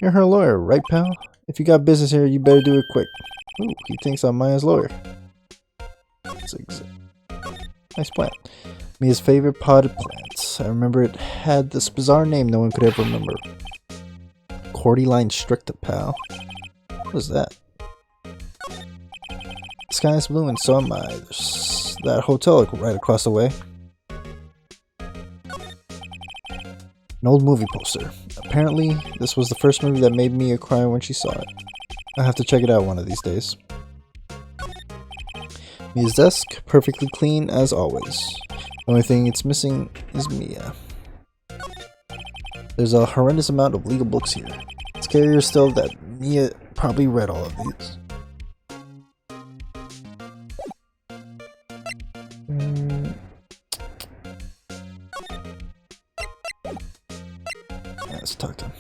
You're her lawyer, right, pal? If you got business here, you better do it quick. Ooh, he thinks I'm Maya's lawyer. Nice plant. Mia's favorite potted plants. I remember it had this bizarre name no one could ever remember. Cordyline stricta, pal. What is that? The sky is blue and so am I. There's that hotel right across the way. An old movie poster. Apparently, this was the first movie that made Mia cry when she saw it. I'll have to check it out one of these days. Mia's desk, perfectly clean as always. The only thing it's missing is Mia. There's a horrendous amount of legal books here. It's scarier still that Mia probably read all of these. Yeah, let's talk to him.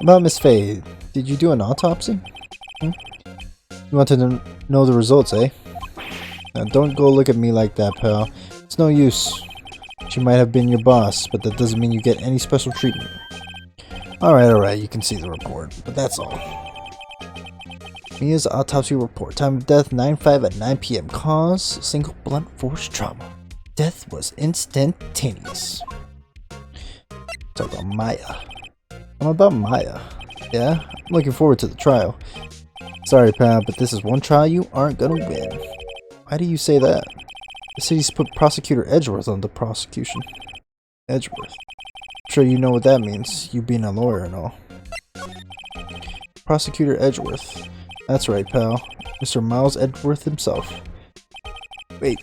About Miss Faye, did you do an autopsy? You wanted to know the results, eh? Now don't go look at me like that, pal. It's no use. She might have been your boss, but that doesn't mean you get any special treatment. Alright, you can see the report, but that's all. Mia's autopsy report. Time of death 9/5 at 9 p.m. Cause single blunt force trauma. Death was instantaneous. Talk about Maya. I'm about Maya. Yeah? I'm looking forward to the trial. Sorry, pal, but this is one trial you aren't gonna win. Why do you say that? The city's put Prosecutor Edgeworth on the prosecution. Edgeworth. I'm sure you know what that means, you being a lawyer and all. Prosecutor Edgeworth. That's right, pal. Mr. Miles Edgeworth himself. Wait.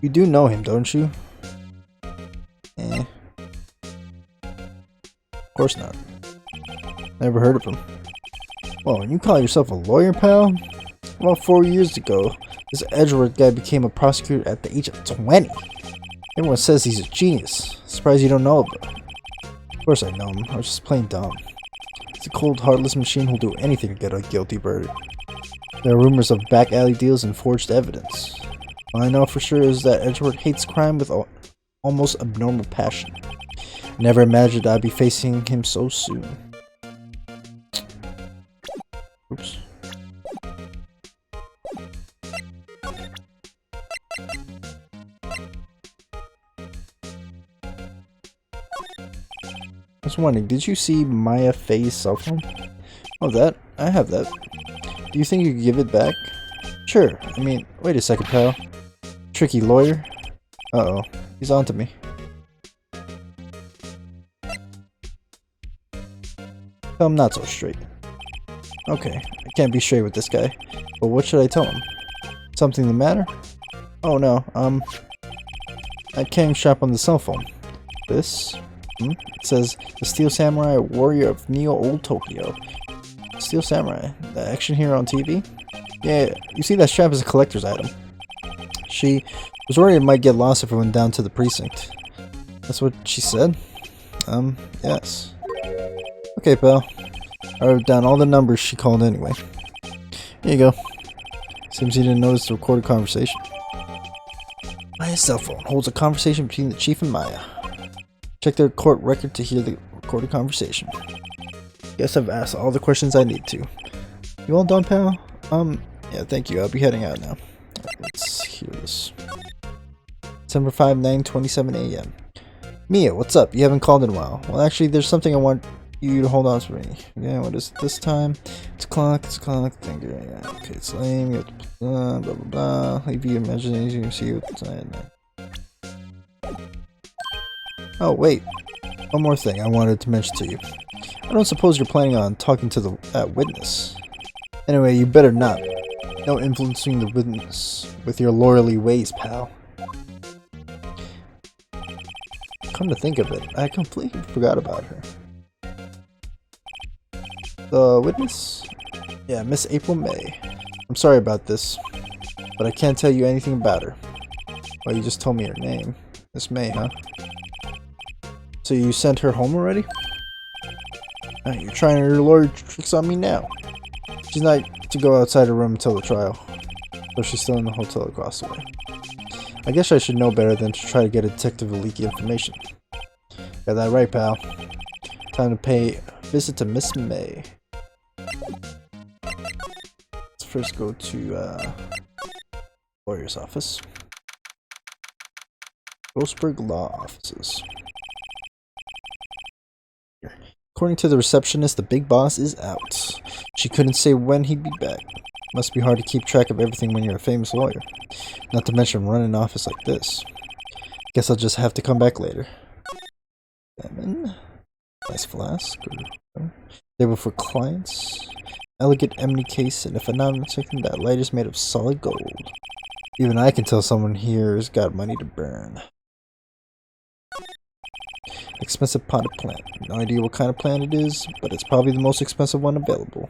You do know him, don't you? Eh. Of course not. Never heard of him. Well, and you call yourself a lawyer, pal? About 4 years ago, this Edgeworth guy became a prosecutor at the age of 20. Everyone says he's a genius. Surprised you don't know about him. Of course I know him. I was just plain dumb. He's a cold, heartless machine who'll do anything to get a guilty verdict. There are rumors of back alley deals and forged evidence. All I know for sure is that Edgeworth hates crime with almost abnormal passion. I never imagined I'd be facing him so soon. Oops. I was wondering, did you see Maya Faye's cell phone? Oh, that? I have that. Do you think you could give it back? Sure. I mean, wait a second, pal. Tricky lawyer. Uh-oh. He's onto me. Tell him not so straight. Okay, I can't be straight with this guy. But what should I tell him? Something the matter? Oh no, I came shop on the cell phone. This? It says, the Steel Samurai Warrior of Neo Old Tokyo. Steel Samurai? The action hero on TV? Yeah, you see that strap is a collector's item. She was worried it might get lost if it went down to the precinct. That's what she said? Yes. Okay, pal. I wrote down all the numbers she called anyway. Here you go. Seems you didn't notice the recorded conversation. Maya's cell phone holds a conversation between the chief and Maya. Check their court record to hear the recorded conversation. Guess I've asked all the questions I need to. You all done, pal? Yeah, thank you. I'll be heading out now. Right, let's hear this. December 5, 9:27 a.m. Mia, what's up? You haven't called in a while. Well, actually, there's something I want you to hold on to me. Yeah, what is it this time? It's o'clock, Thank you. Yeah, okay, it's lame. You have to blah, blah, blah, blah. Leave your imagination, you can see what's inside now. Oh, wait. One more thing I wanted to mention to you. I don't suppose you're planning on talking to that witness. Anyway, you better not. No influencing the witness with your lawyerly ways, pal. Come to think of it, I completely forgot about her. The witness? Yeah, Miss April May. I'm sorry about this, but I can't tell you anything about her. Well, you just told me her name. Miss May, huh? So you sent her home already? You're trying your lawyer tricks on me now. She's not to go outside her room until the trial, so she's still in the hotel across the way. I guess I should know better than to try to get a detective to leak information. Got that right, pal. Time to pay a visit to Miss May. Let's first go to lawyer's office. Grossberg Law Offices. According to the receptionist, the big boss is out. She couldn't say when he'd be back. Must be hard to keep track of everything when you're a famous lawyer. Not to mention run an office like this. Guess I'll just have to come back later. Lemon. Nice flask. Table for clients. Elegant ebony case, and if I'm not mistaken, that light is made of solid gold. Even I can tell someone here's got money to burn. Expensive potted plant. No idea what kind of plant it is, but it's probably the most expensive one available.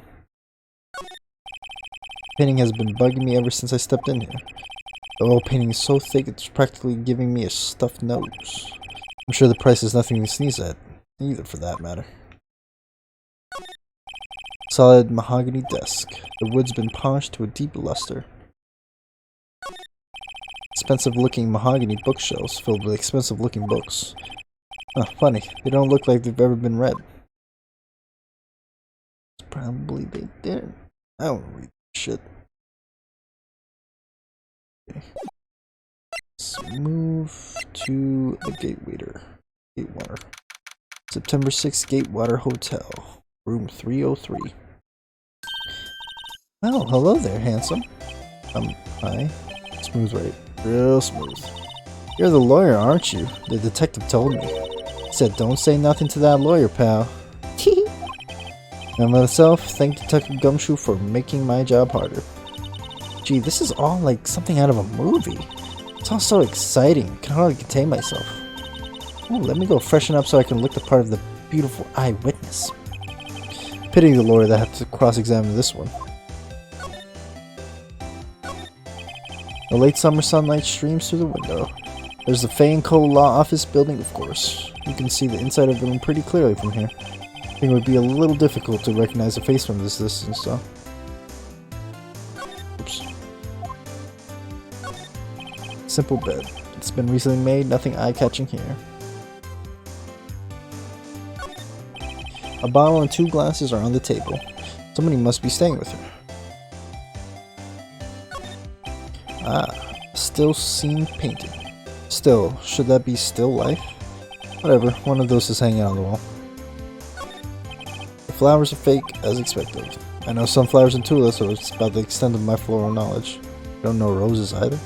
Painting has been bugging me ever since I stepped in here. The oil painting is so thick it's practically giving me a stuffed nose. I'm sure the price is nothing to sneeze at, either for that matter. Solid mahogany desk. The wood's been polished to a deep luster. Expensive looking mahogany bookshelves filled with expensive looking books. Oh, funny, they don't look like they've ever been read. Probably they didn't. I don't read shit. Okay. Let's move to the Gatewater. Gatewater. September 6th, Gatewater Hotel. Room 303. Oh, hello there, handsome. Hi. Smooth, right? Real smooth. You're the lawyer, aren't you? The detective told me. He said, don't say nothing to that lawyer, pal. And myself, thank Detective Gumshoe for making my job harder. Gee, this is all like something out of a movie. It's all so exciting, I can hardly contain myself. Ooh, let me go freshen up so I can look the part of the beautiful eyewitness. Pity the lawyer that had to cross-examine this one. The late summer sunlight streams through the window. There's the Fay & Co. Law Office building, of course. You can see the inside of the room pretty clearly from here. I think it would be a little difficult to recognize a face from this distance, though. Oops. Simple bed. It's been recently made, nothing eye-catching here. A bottle and 2 glasses are on the table. Somebody must be staying with her. Ah, still scene painting. Still, should that be still life? Whatever, one of those is hanging on the wall. The flowers are fake, as expected. I know sunflowers and tulips, so it's about the extent of my floral knowledge. I don't know roses either.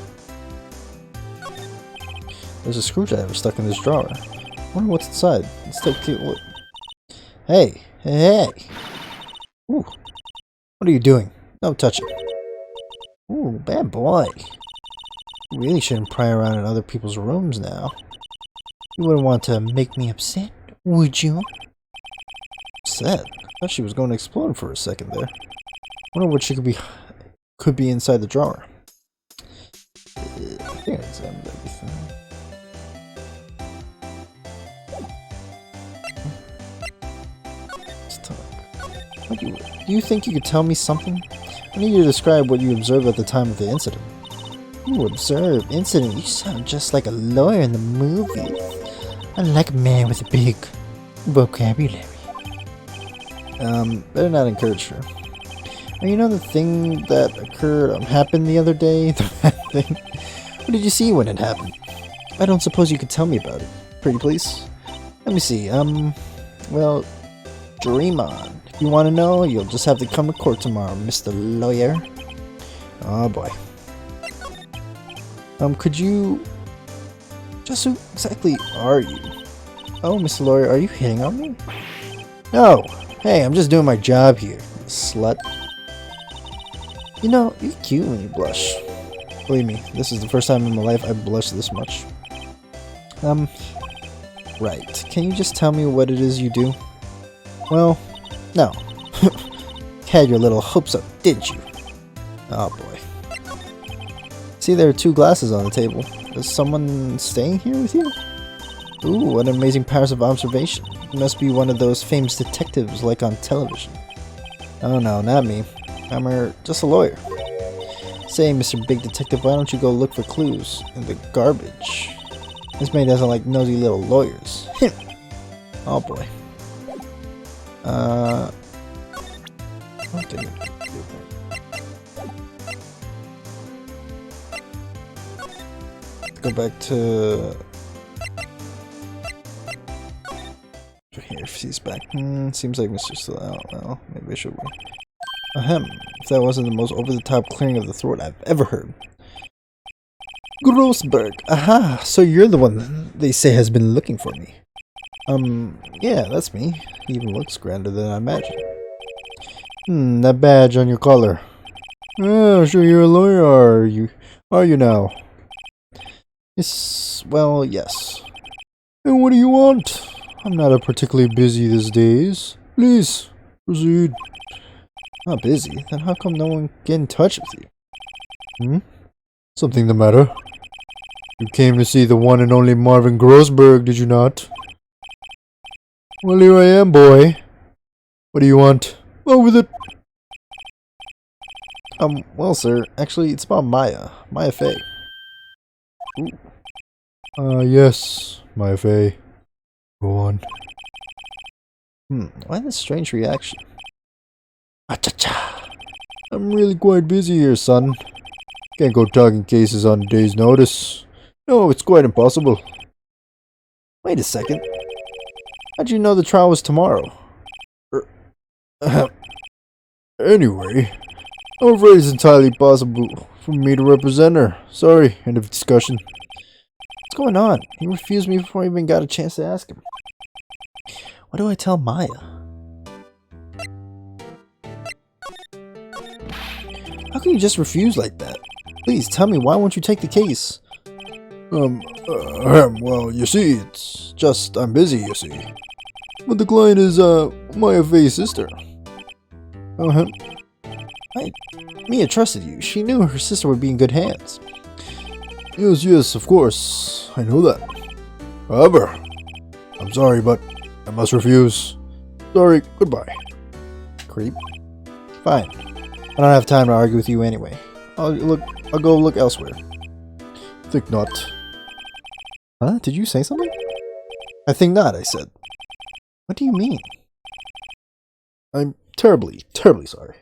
There's a screwdriver stuck in this drawer. I wonder what's inside. Let's take a cute look. Hey, hey, hey! Ooh, what are you doing? No touching. Ooh, bad boy. You really shouldn't pry around in other people's rooms now. You wouldn't want to make me upset, would you? Upset? I thought she was going to explode for a second there. Wonder what she could be inside the drawer. I think I examined everything. Let's talk. Do you think you could tell me something? I need you to describe what you observed at the time of the incident. Ooh, observe incident. You sound just like a lawyer in the movie. I like a man with a big vocabulary. Better not encourage her. You know the thing that occurred, happened the other day? The bad thing? What did you see when it happened? I don't suppose you could tell me about it. Pretty please? Let me see, well, dream on. If you want to know, you'll just have to come to court tomorrow, Mr. Lawyer. Oh boy. Could you... Just who exactly are you? Oh, Mr. Lawyer, are you hitting on me? No! Hey, I'm just doing my job here, slut. You know, you're cute when you blush. Believe me, this is the first time in my life I've blushed this much. Right. Can you just tell me what it is you do? Well, no. Had your little hopes up, didn't you? Oh boy. See, there are 2 glasses on the table. Is someone staying here with you? Ooh, what amazing powers of observation. You must be one of those famous detectives like on television. Oh no, not me. I'm just a lawyer. Say, Mr. Big Detective, why don't you go look for clues in the garbage? This man doesn't like nosy little lawyers. Oh boy. I don't think it. Go back to here if he's back. Seems like Mr. still out. Well, maybe I should wait. Ahem. If that wasn't the most over-the-top clearing of the throat I've ever heard. Grossberg. Aha! So you're the one they say has been looking for me. Yeah, that's me. He even looks grander than I imagined. That badge on your collar. Oh, sure you're a lawyer, are you now? Yes, well, yes. And what do you want? I'm not particularly busy these days. Please, proceed. Not busy? Then how come no one get in touch with you? Something the matter? You came to see the one and only Marvin Grossberg, did you not? Well, here I am, boy. What do you want? On with it. Well, sir, actually, it's about Maya. Maya Fey. Ooh. Yes, Maya Fey. Go on. Why this strange reaction? Acha-cha. I'm really quite busy here, son. Can't go talking cases on a day's notice. No, it's quite impossible. Wait a second. How'd you know the trial was tomorrow? Anyway, I'm afraid it's entirely possible for me to represent her. Sorry, end of discussion. What's going on? He refused me before I even got a chance to ask him. What do I tell Maya? How can you just refuse like that? Please tell me, why won't you take the case? Well, you see, it's just I'm busy, you see. But the client is, Maya Fey's sister. Mia trusted you. She knew her sister would be in good hands. Yes, of course. I know that. However, I'm sorry, but I must refuse. Sorry, goodbye. Creep. Fine. I don't have time to argue with you anyway. I'll go look elsewhere. Think not. Huh? Did you say something? I think not, I said. What do you mean? I'm terribly, terribly sorry.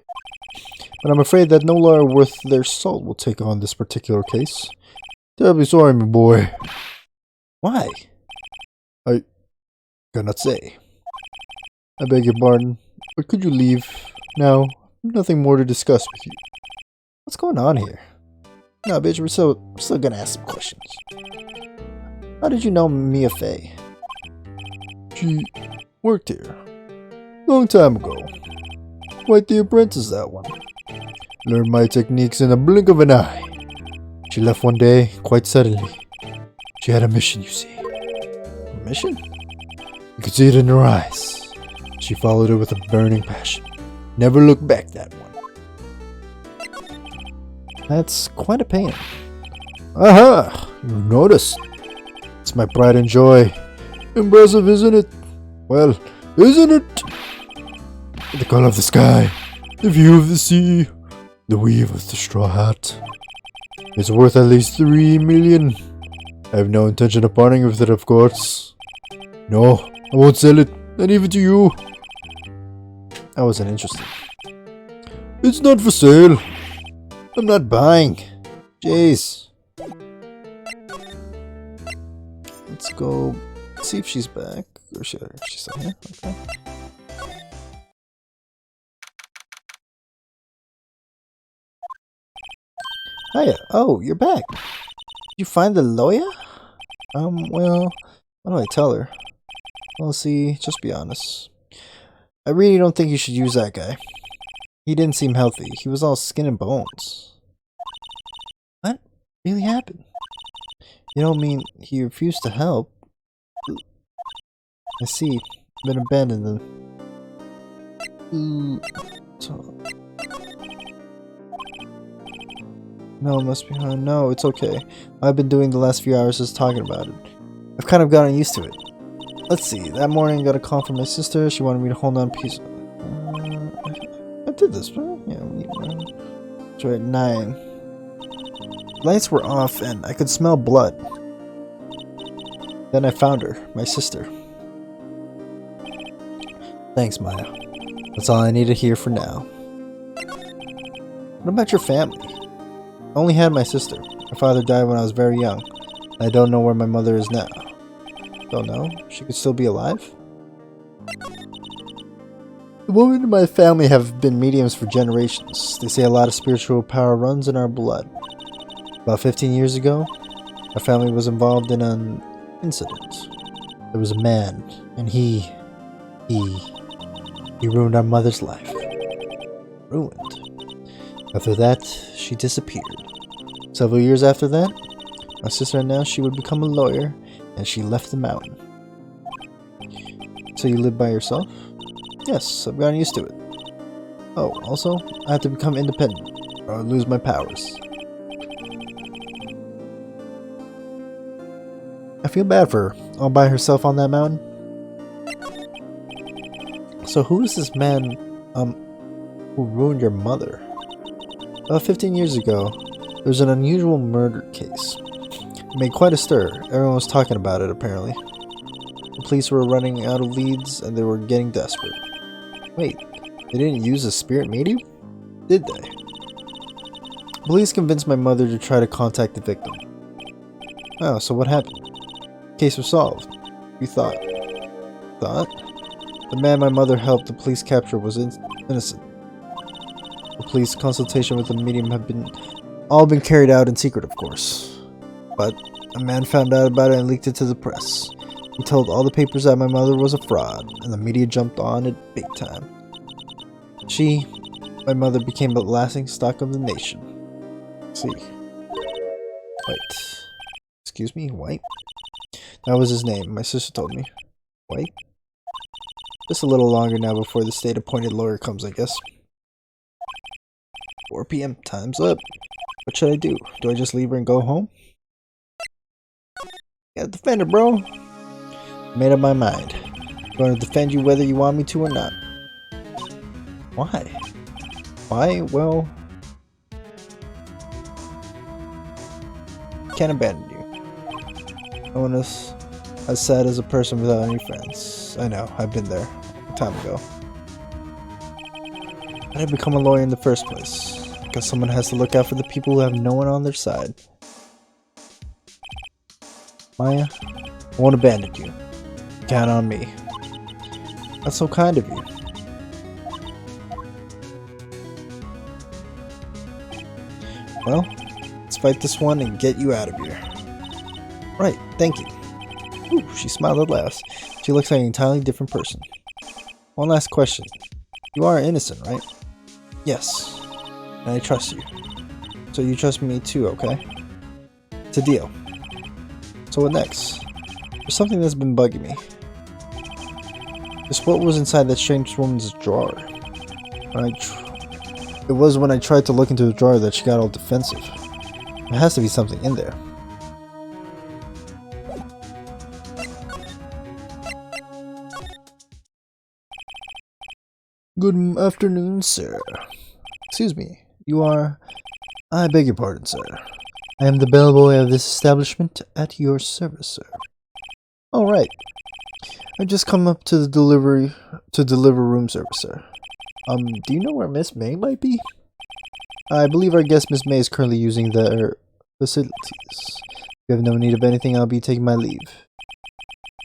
But I'm afraid that no lawyer worth their salt will take on this particular case. Terribly sorry, my boy. Why? I cannot say. I beg your pardon, but could you leave now? Nothing more to discuss with you. What's going on here? No, bitch, we're still gonna ask some questions. How did you know Mia Fey? She worked here. Long time ago. Quite the apprentice, that one. Learned my techniques in a blink of an eye. She left one day, quite suddenly. She had a mission, you see. A mission? You could see it in her eyes. She followed it with a burning passion. Never looked back, that one. That's quite a pain. Aha! You noticed. It's my pride and joy. Impressive, isn't it? Well, isn't it? The color of the sky, the view of the sea, the weave of the straw hat. It's worth at least 3 million. I have no intention of parting with it, of course. No, I won't sell it, not even to you. I wasn't interested. It's not for sale. I'm not buying. Jeez. Let's go see if she's back. Or she's still here. Okay. Hiya. Oh, you're back. Did you find the lawyer? Well, what do I tell her? Well, see, just be honest. I really don't think you should use that guy. He didn't seem healthy. He was all skin and bones. What really happened? You don't mean he refused to help? I see. Been abandoned then. No, it must be. No, it's okay. I've been doing the last few hours just talking about it. I've kind of gotten used to it. Let's see. That morning I got a call from my sister. She wanted me to hold on peace. I did this, right? Yeah, it's right at 9. Lights were off and I could smell blood. Then I found her, my sister. Thanks, Maya. That's all I need to hear for now. What about your family? I only had my sister. My father died when I was very young. I don't know where my mother is now. Don't know? She could still be alive? The women in my family have been mediums for generations. They say a lot of spiritual power runs in our blood. About 15 years ago, our family was involved in an incident. There was a man, and he ruined our mother's life. Ruined. After that, she disappeared. Several years after that, my sister announced she would become a lawyer, and she left the mountain. So you live by yourself? Yes, I've gotten used to it. Oh, also, I have to become independent, or I'll lose my powers. I feel bad for her, all by herself on that mountain. So who is this man, who ruined your mother? About 15 years ago, there was an unusual murder case. It made quite a stir. Everyone was talking about it, apparently. The police were running out of leads, and they were getting desperate. Wait, they didn't use a spirit medium? Did they? Police convinced my mother to try to contact the victim. Oh, so what happened? Case was solved. You thought. Thought? The man my mother helped the police capture was innocent. The police consultation with the medium had all been carried out in secret, of course. But a man found out about it and leaked it to the press. He told all the papers that my mother was a fraud, and the media jumped on it big time. My mother, became the laughing stock of the nation. Let's see. White. Excuse me, White? That was his name, my sister told me. White? Just a little longer now before the state-appointed lawyer comes, I guess. 4 p.m. Time's up. What should I do? Do I just leave her and go home? Gotta defend her, bro. Made up my mind. I'm going to defend you whether you want me to or not. Why? Why? Well, can't abandon you. No one is as sad as a person without any friends. I know, I've been there a time ago. I didn't become a lawyer in the first place, because someone has to look out for the people who have no one on their side. Maya, I won't abandon you. Count on me. That's so kind of you. Well, let's fight this one and get you out of here. Right, thank you. Ooh, she smiled at last. She looks like an entirely different person. One last question. You are innocent, right? Yes. And I trust you. So you trust me too, okay? It's a deal. So what next? There's something that's been bugging me. Just what was inside that strange woman's drawer? It was when I tried to look into the drawer that she got all defensive. There has to be something in there. Good afternoon, sir. Excuse me, you are... I beg your pardon, sir. I am the bellboy of this establishment at your service, sir. All right. I just come up to the deliver room service, sir. Do you know where Miss May might be? I believe our guest Miss May is currently using their facilities. If you have no need of anything, I'll be taking my leave.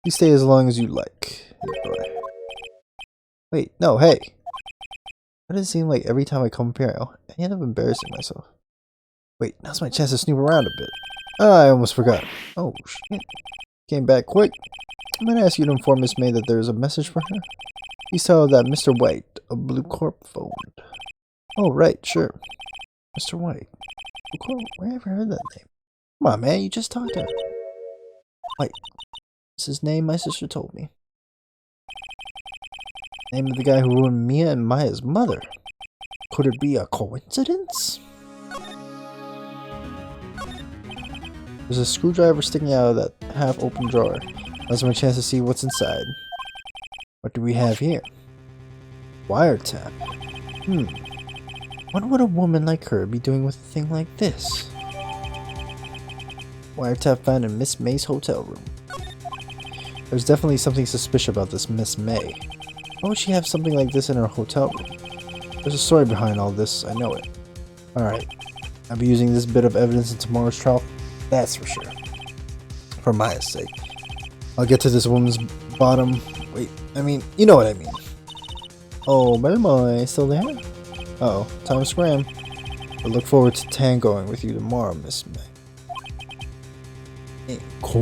Please stay as long as you like. Wait, no, hey. Why does it seem like every time I come up here, I end up embarrassing myself? Wait, now's my chance to snoop around a bit. I almost forgot. Oh, shit. Came back quick. I'm gonna ask you to inform Miss May that there is a message for her. Please tell her that Mr. White of Blue Corp phoned. Oh, right, sure. Mr. White. Blue Corp? Where have I heard that name? Come on, man, you just talked to her. White. That's his name, my sister told me. Name of the guy who ruined Mia and Maya's mother. Could it be a coincidence? There's a screwdriver sticking out of that half-open drawer. Now's my chance to see what's inside. What do we have here? Wiretap. What would a woman like her be doing with a thing like this? Wiretap found in Miss May's hotel room. There's definitely something suspicious about this Miss May. Why would she have something like this in her hotel room? There's a story behind all this, I know it. Alright, I'll be using this bit of evidence in tomorrow's trial, that's for sure. For Maya's sake. I'll get to this woman's bottom. Wait, I mean, you know what I mean. Oh, Belmoy, still there? Uh-oh, time to scram. I look forward to tangoing with you tomorrow, Miss May. Hey, cool.